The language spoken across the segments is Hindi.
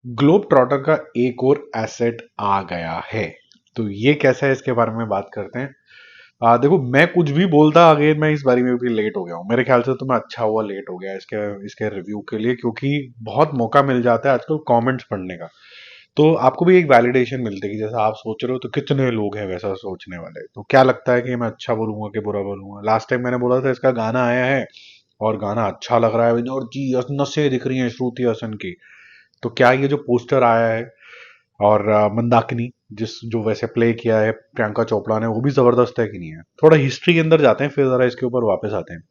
ग्लोब ट्रॉटर का एक और एसेट आ गया है। तो ये कैसा है, इसके बारे में बात करते हैं। देखो, मैं कुछ भी बोलता आगे, मैं इस बारे में भी लेट हो गया हूँ। मेरे ख्याल से तो मैं अच्छा हुआ लेट हो गया इसके इसके रिव्यू के लिए, क्योंकि बहुत मौका मिल जाता है आजकल कमेंट्स पढ़ने का। तो आपको भी एक वैलिडेशन मिलती है कि जैसा आप सोच रहे हो तो कितने लोग हैं वैसा सोचने वाले। तो क्या लगता है कि मैं अच्छा बोलूंगा कि बुरा बोलूंगा? लास्ट टाइम मैंने बोला था इसका गाना आया है और गाना अच्छा लग रहा है और जी नसें दिख रही हैं श्रुति हसन की। तो क्या ये जो पोस्टर आया है और मंदाकिनी जिस जो वैसे प्ले किया है प्रियंका चोपड़ा ने, वो भी जबरदस्त है कि नहीं है? थोड़ा हिस्ट्री के अंदर जाते हैं, फिर जरा इसके ऊपर वापस आते हैं।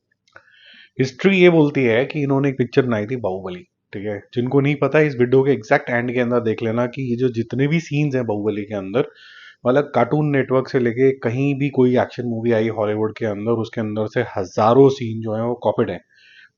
हिस्ट्री ये बोलती है कि इन्होंने एक पिक्चर बनाई थी बाहुबली। ठीक है, जिनको नहीं पता इस वीडियो के एग्जैक्ट एंड के अंदर देख लेना कि ये जो जितने भी सीन्स हैं बाहुबली के अंदर, मतलब कार्टून नेटवर्क से लेके कहीं भी कोई एक्शन मूवी आई हॉलीवुड के अंदर, उसके अंदर से हजारों सीन जो है वो कॉपीड है।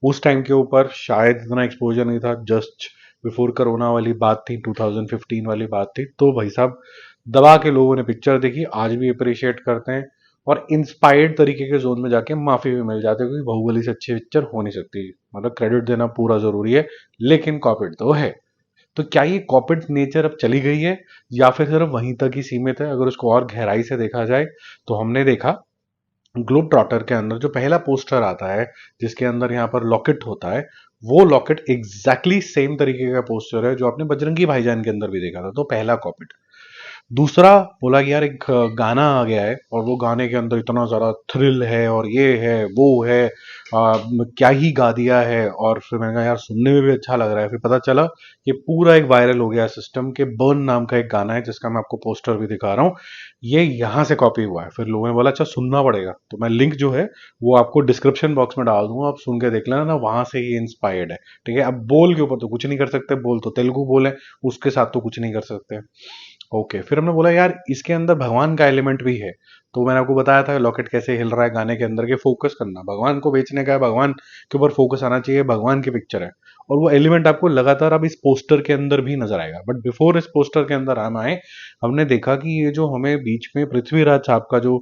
उस टाइम के ऊपर शायद इतना एक्सपोजर नहीं था, जस्ट बिफोर कोरोना वाली बात थी, 2015 वाली बात थी। तो भाई साहब दबा के लोगों ने पिक्चर देखी, आज भी अप्रिशिएट करते हैं और इंस्पायर्ड तरीके के जोन में जाके माफी भी मिल जाती है, क्योंकि बाहुबली से अच्छी पिक्चर हो नहीं सकती। मतलब क्रेडिट देना पूरा जरूरी है, लेकिन कॉपीड तो है। तो क्या ये कॉपीड नेचर अब चली गई है या फिर सिर्फ वहीं तक ही सीमित है? अगर उसको और गहराई से देखा जाए तो हमने देखा ग्लोब ट्रॉटर के अंदर जो पहला पोस्टर आता है, जिसके अंदर यहाँ पर लॉकेट होता है, वो लॉकेट एग्जैक्टली सेम तरीके का पोस्टर है जो आपने बजरंगी भाईजान के अंदर भी देखा था। तो पहला कॉपीड। दूसरा बोला कि यार एक गाना आ गया है और वो गाने के अंदर इतना ज़्यादा थ्रिल है और ये है वो है, क्या ही गा दिया है। और फिर मैंने कहा यार सुनने में भी अच्छा लग रहा है। फिर पता चला कि पूरा एक वायरल हो गया सिस्टम के बर्न नाम का एक गाना है, जिसका मैं आपको पोस्टर भी दिखा रहा हूँ। ये यहाँ से कॉपी हुआ है। फिर लोगों ने बोला अच्छा सुनना पड़ेगा, तो मैं लिंक जो है वो आपको डिस्क्रिप्शन बॉक्स में डाल दूंगा, आप सुन के देख लेना ना, वहां से ही इंस्पायर्ड है। ठीक है, अब बोल के ऊपर तो कुछ नहीं कर सकते, बोल तो तेलुगु बोल है, उसके साथ तो कुछ नहीं कर सकते। ओके, फिर हमने बोला यार इसके अंदर भगवान का एलिमेंट भी है। तो मैंने आपको बताया था लॉकेट कैसे हिल रहा है गाने के अंदर, के फोकस करना भगवान को बेचने का है, भगवान के ऊपर फोकस आना चाहिए, भगवान की पिक्चर है। और वो एलिमेंट आपको लगातार अब इस पोस्टर के अंदर भी नजर आएगा। बट बिफोर इस पोस्टर के अंदर हम आए, हमने देखा कि ये जो हमें बीच में पृथ्वीराज साहब का जो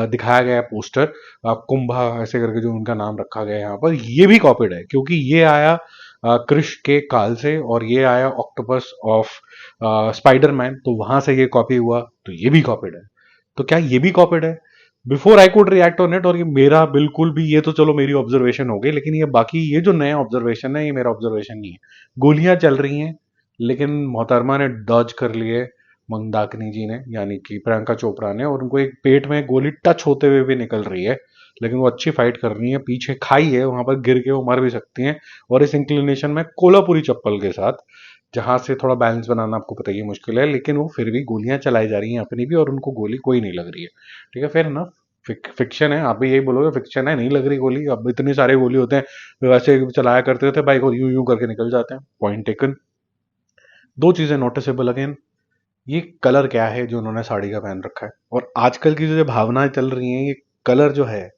दिखाया गया पोस्टर, कुंभा ऐसे करके जो उनका नाम रखा गया है यहाँ पर, ये भी कॉपीड है, क्योंकि ये आया कृष के काल से और ये आया ऑक्टोपस ऑफ स्पाइडरमैन, तो वहां से ये कॉपी हुआ। तो ये भी कॉपीड है। तो क्या ये भी कॉपीड है? Before I could react on it, और ये मेरा बिल्कुल भी, ये तो चलो मेरी ऑब्जर्वेशन हो गई, लेकिन ये बाकी ये जो नया ऑब्जर्वेशन है ये मेरा ऑब्जर्वेशन नहीं है। गोलियां चल रही हैं, लेकिन मोहतरमा ने डॉज कर लिए, मंदाकिनी जी ने यानी कि प्रियंका चोपड़ा ने, और उनको एक पेट में गोली टच होते हुए भी निकल रही है। लेकिन वो अच्छी फाइट कर रही है, पीछे खाई है, वहां पर गिर के वो मर भी सकती हैं। और इस इंक्लिनेशन में कोलापुरी चप्पल के साथ, जहां से थोड़ा बैलेंस बनाना आपको पता ही मुश्किल है, लेकिन वो फिर भी गोलियां चलाई जा रही हैं अपनी भी, और उनको गोली कोई नहीं लग रही है। ठीक है, फिर ना फिक्शन है, आप भी यही बोलोगे फिक्शन है, नहीं लग रही गोली, अब इतने सारे गोली होते हैं, वैसे चलाया करते थे बाइक और यूं यूं करके निकल जाते हैं। Point taken. दो चीजें नोटिसेबल अगेन, ये कलर क्या है जो उन्होंने साड़ी का पहन रखा है, और आजकल की जो भावनाएं चल रही हैं, ये कलर जो है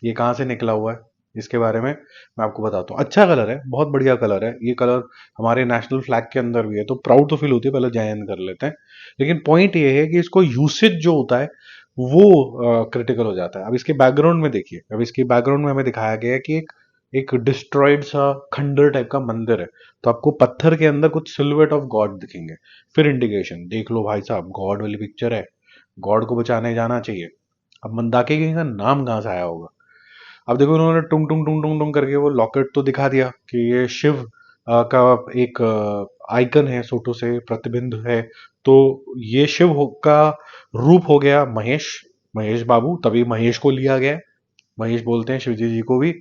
ये कहाँ से निकला हुआ है, इसके बारे में मैं आपको बताता हूँ। अच्छा कलर है, बहुत बढ़िया कलर है ये कलर, हमारे नेशनल फ्लैग के अंदर भी है, तो प्राउड तो फील होती है। पहले जय हिंद कर लेते हैं। लेकिन पॉइंट ये है कि इसको यूसेज जो होता है वो क्रिटिकल हो जाता है। अब इसके बैकग्राउंड में देखिए, अब इसके बैकग्राउंड में हमें दिखाया गया है कि एक डिस्ट्रॉयड सा खंडर टाइप का मंदिर है, तो आपको पत्थर के अंदर कुछ सिल्हुएट ऑफ गॉड दिखेंगे। फिर इंडिकेशन देख लो भाई साहब, गॉड वाली पिक्चर है, गॉड को बचाने जाना चाहिए। अब मंदाकिनी का नाम कहाँ से आया होगा? अब देखो उन्होंने टुंग टुंग टुंग टुंग टुंग करके वो लॉकेट तो दिखा दिया कि ये शिव का एक आइकन है, सोटो से प्रतिबिंब है। तो ये का रूप हो गया महेश, महेश बाबू, तभी महेश को लिया गया। महेश बोलते हैं शिवजी जी को भी।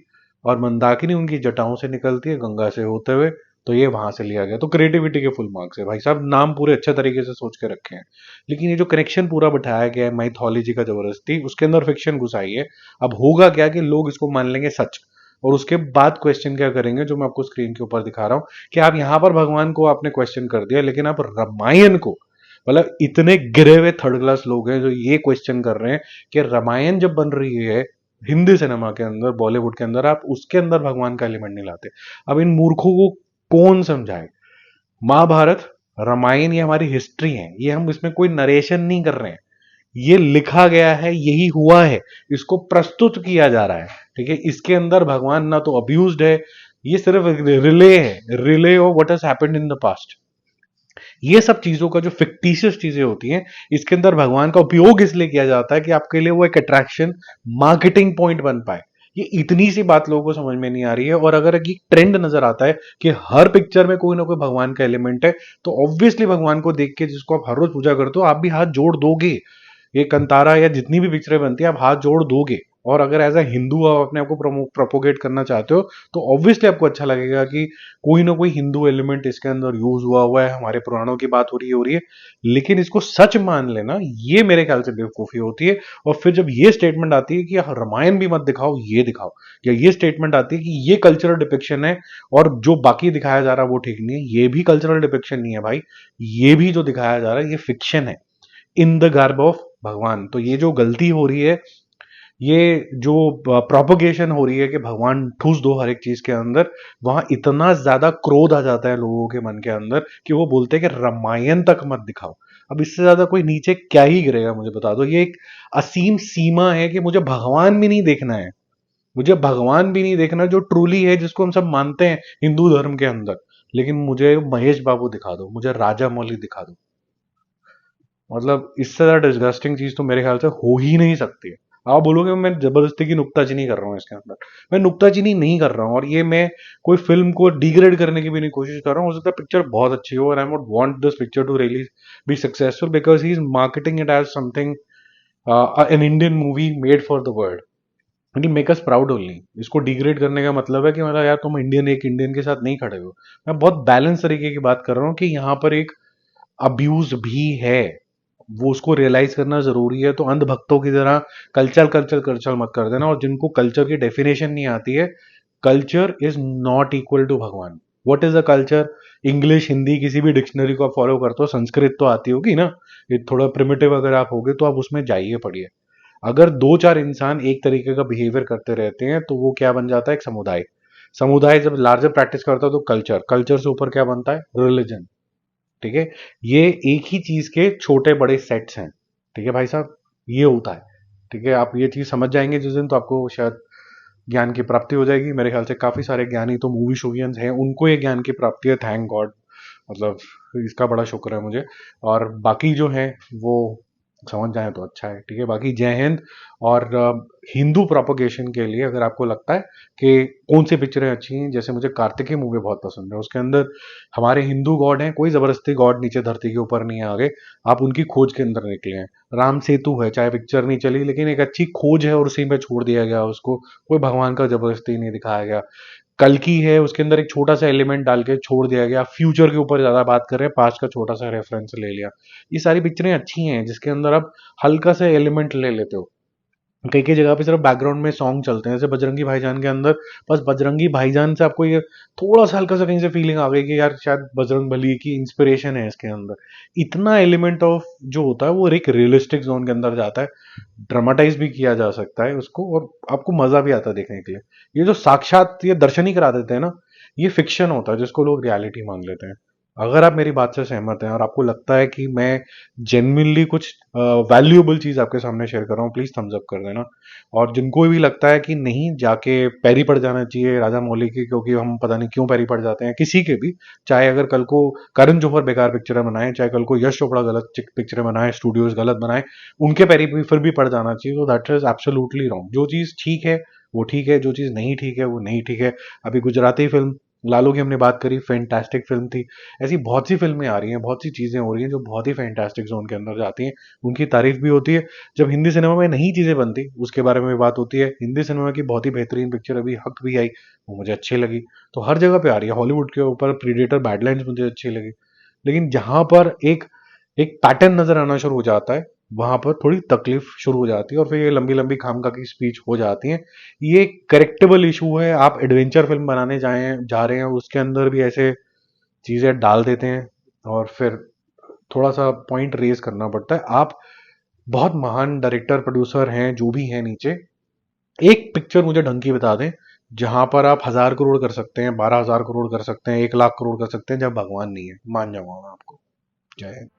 और मंदाकिनी उनकी जटाओं से निकलती है गंगा से होते हुए, तो ये वहां से लिया गया। तो क्रिएटिविटी के फुल मार्क्स है भाई साहब, नाम पूरे अच्छे तरीके से सोच के रखे हैं। लेकिन ये जो कनेक्शन पूरा बिठाया गया है माइथोलॉजी का जबरदस्ती, उसके अंदर फिक्शन घुसाई है। अब होगा क्या कि लोग इसको मान लेंगे सच, और उसके बाद क्वेश्चन क्या करेंगे, जो मैं आपको स्क्रीन के ऊपर दिखा रहा हूं, कि आप यहां पर भगवान को आपने क्वेश्चन कर दिया, लेकिन आप रामायण को, मतलब इतने गिरे हुए थर्ड क्लास लोग हैं जो ये क्वेश्चन कर रहे हैं कि रामायण जब बन रही है हिंदी सिनेमा के अंदर, बॉलीवुड के अंदर, आप उसके अंदर भगवान का एलिमेंट नहीं लाते। अब इन मूर्खों को कौन समझाए? महाभारत, रामायण ये हमारी हिस्ट्री है, ये हम इसमें कोई नरेशन नहीं कर रहे हैं, ये लिखा गया है, यही हुआ है, इसको प्रस्तुत किया जा रहा है। ठीक है, इसके अंदर भगवान ना तो अब्यूज्ड है, ये सिर्फ रिले है, relay of what has happened in the past. ये सब चीजों का जो फिक्टिशियस चीजें होती हैं, इसके अंदर भगवान का उपयोग इसलिए किया जाता है कि आपके लिए वो एक अट्रैक्शन, मार्केटिंग पॉइंट बन पाए। ये इतनी सी बात लोगों को समझ में नहीं आ रही है। और अगर एक ट्रेंड नजर आता है कि हर पिक्चर में कोई ना कोई भगवान का एलिमेंट है, तो ऑब्वियसली भगवान को देख के, जिसको आप हर रोज पूजा करते हो, आप भी हाथ जोड़ दोगे। ये कंतारा या जितनी भी पिक्चरें बनती है, आप हाथ जोड़ दोगे। और अगर एज अ हिंदू आप अपने आप को प्रोपोगेट करना चाहते हो, तो ऑब्वियसली आपको अच्छा लगेगा कि कोई ना कोई हिंदू एलिमेंट इसके अंदर यूज हुआ हुआ है, हमारे पुराणों की बात हो रही है। लेकिन इसको सच मान लेना, ये मेरे ख्याल से बेवकूफी होती है। और फिर जब ये स्टेटमेंट आती है कि रामायण भी मत दिखाओ, ये दिखाओ, या ये स्टेटमेंट आती है कि ये कल्चरल डिपिक्शन है और जो बाकी दिखाया जा रहा है वो ठीक नहीं है, ये भी कल्चरल डिपिक्शन नहीं है भाई। ये भी जो दिखाया जा रहा है ये फिक्शन है, इन द गार्ब ऑफ भगवान। तो ये जो गलती हो रही है, ये जो प्रोपोगेशन हो रही है कि भगवान ठूस दो हर एक चीज के अंदर, वहां इतना ज्यादा क्रोध आ जाता है लोगों के मन के अंदर कि वो बोलते हैं कि रामायण तक मत दिखाओ। अब इससे ज्यादा कोई नीचे क्या ही गिरेगा, मुझे बता दो। ये एक असीम सीमा है कि मुझे भगवान भी नहीं देखना है, मुझे भगवान भी नहीं देखना जो ट्रूली है, जिसको हम सब मानते हैं हिंदू धर्म के अंदर। लेकिन मुझे महेश बाबू दिखा दो, मुझे राजा मौली दिखा दो। मतलब इससे ज्यादा डिस्गस्टिंग चीज तो मेरे ख्याल से हो ही नहीं सकती है। आप बोलोगे मैं जबरदस्ती की नुक्ताचीनी कर रहा हूँ इसके अंदर, मैं नुक्ताचीनी नहीं कर रहा हूँ। और ये मैं कोई फिल्म को डिग्रेड करने की भी नहीं कोशिश कर रहा हूँ। हो सकता है पिक्चर बहुत अच्छी हो, और I would want this picture to really be successful because he is marketing it as something, an Indian movie made for the world, and make us proud only. इसको डिग्रेड करने का मतलब है कि मतलब यार तुम इंडियन, एक इंडियन के साथ नहीं खड़े हो। मैं बहुत बैलेंस तरीके की बात कर रहा हूँ कि यहाँ पर एक अब्यूज भी है, वो उसको रियलाइज करना जरूरी है। तो अंधभक्तों की तरह कल्चर कल्चर कल्चर मत कर देना। और जिनको कल्चर की डेफिनेशन नहीं आती है, culture is not equal to Bhagwan. What is a culture? English Hindi किसी भी डिक्शनरी को आप फॉलो करते हो, संस्कृत तो आती होगी ना, ये थोड़ा प्रिमिटिव अगर आप होगे तो आप उसमें जाइए, पढ़िए। अगर दो चार इंसान एक तरीके का बिहेवियर करते रहते हैं तो वो क्या बन जाता है? एक समुदाय। समुदाय जब लार्जर प्रैक्टिस करता है तो कल्चर, कल्चर से ऊपर क्या बनता है? रिलीजन। ठीक है, ये एक ही चीज के छोटे बड़े सेट्स हैं। ठीक है भाई साहब, ये होता है। ठीक है, आप ये चीज समझ जाएंगे जिस दिन, तो आपको शायद ज्ञान की प्राप्ति हो जाएगी। मेरे ख्याल से काफी सारे ज्ञानी तो मूवी शोवियंस हैं, उनको ये ज्ञान की प्राप्ति है, थैंक गॉड। मतलब इसका बड़ा शुक्र है मुझे। और बाकी जो है वो समझ जाए तो अच्छा है। ठीक है, बाकी जय हिंद। और हिंदू प्रोपोगेशन के लिए अगर आपको लगता है कि कौन सी पिक्चरें अच्छी हैं, जैसे मुझे कार्तिकेय मूवी बहुत पसंद है, उसके अंदर हमारे हिंदू गॉड हैं, कोई जबरदस्ती गॉड नीचे धरती के ऊपर नहीं आ गए, आप उनकी खोज के अंदर निकले हैं। राम सेतु है, चाहे पिक्चर नहीं चली, लेकिन एक अच्छी खोज है और उसी में छोड़ दिया गया उसको, कोई भगवान का जबरदस्ती नहीं दिखाया गया। कल्कि है, उसके अंदर एक छोटा सा एलिमेंट डाल के छोड़ दिया गया, फ्यूचर के ऊपर ज्यादा बात कर रहे हैं, पास्ट का छोटा सा रेफरेंस ले लिया। ये सारी पिक्चरें अच्छी हैं जिसके अंदर आप हल्का सा एलिमेंट ले लेते हो। कई कई जगह पे सिर्फ बैकग्राउंड में सॉन्ग चलते हैं, जैसे बजरंगी भाईजान के अंदर बस बजरंगी भाईजान से आपको ये थोड़ा सा हल्का सा कहीं से फीलिंग आ गई कि यार शायद बजरंग बली की इंस्पिरेशन है इसके अंदर। इतना एलिमेंट ऑफ जो होता है वो एक रियलिस्टिक जोन के अंदर जाता है, ड्रामाटाइज भी किया जा सकता है उसको, और आपको मजा भी आता है देखने के लिए। ये जो साक्षात ये दर्शन ही करा देते हैं ना, ये फिक्शन होता है जिसको लोग रियलिटी मान लेते हैं। अगर आप मेरी बात से सहमत हैं और आपको लगता है कि मैं जेन्युइनली कुछ वैल्यूएबल चीज आपके सामने शेयर कर रहा हूँ, प्लीज थम्स अप कर देना। और जिनको भी लगता है कि नहीं, जाके पैरी पड़ जाना चाहिए राजा मौली की, क्योंकि हम पता नहीं क्यों पैरी पड़ जाते हैं किसी के भी, चाहे अगर कल को करण जौहर बेकार पिक्चरें बनाए, चाहे कल को यश चोपड़ा गलत पिक्चरें बनाए, स्टूडियोज गलत बनाए, उनके पैरी भी फिर भी पड़ जाना चाहिए, तो दैट इज एब्सोल्युटली रॉन्ग। जो चीज ठीक है वो ठीक है, जो चीज नहीं ठीक है वो नहीं ठीक है। अभी गुजराती फिल्म लालू की हमने बात करी, फैंटास्टिक फिल्म थी। ऐसी बहुत सी फिल्में आ रही हैं, बहुत सी चीजें हो रही हैं जो बहुत ही फैंटास्टिक जोन के अंदर जाती हैं, उनकी तारीफ भी होती है। जब हिंदी सिनेमा में नई चीजें बनती उसके बारे में भी बात होती है। हिंदी सिनेमा की बहुत ही बेहतरीन पिक्चर अभी हक भी आई, वो मुझे अच्छी लगी। तो हर जगह पे आ रही है, हॉलीवुड के ऊपर प्रीडेटर बैडलाइंस मुझे अच्छी लगी। लेकिन जहां पर एक एक पैटर्न नजर आना शुरू हो जाता है, वहां पर थोड़ी तकलीफ शुरू हो जाती है, और फिर ये लंबी लंबी खामखा की स्पीच हो जाती है। ये करेक्टेबल इशू है। आप एडवेंचर फिल्म बनाने जा रहे हैं, उसके अंदर भी ऐसे चीजें डाल देते हैं, और फिर थोड़ा सा पॉइंट रेज करना पड़ता है। आप बहुत महान डायरेक्टर प्रोड्यूसर हैं जो भी हैं नीचे, एक पिक्चर मुझे ढंग की बता दें जहां पर आप 1,000 करोड़ कर सकते हैं, 12,000 करोड़ कर सकते हैं, 1,00,000 करोड़ कर सकते हैं, जब भगवान नहीं है, मान जाऊंगा मैं आपको। जय हिंद।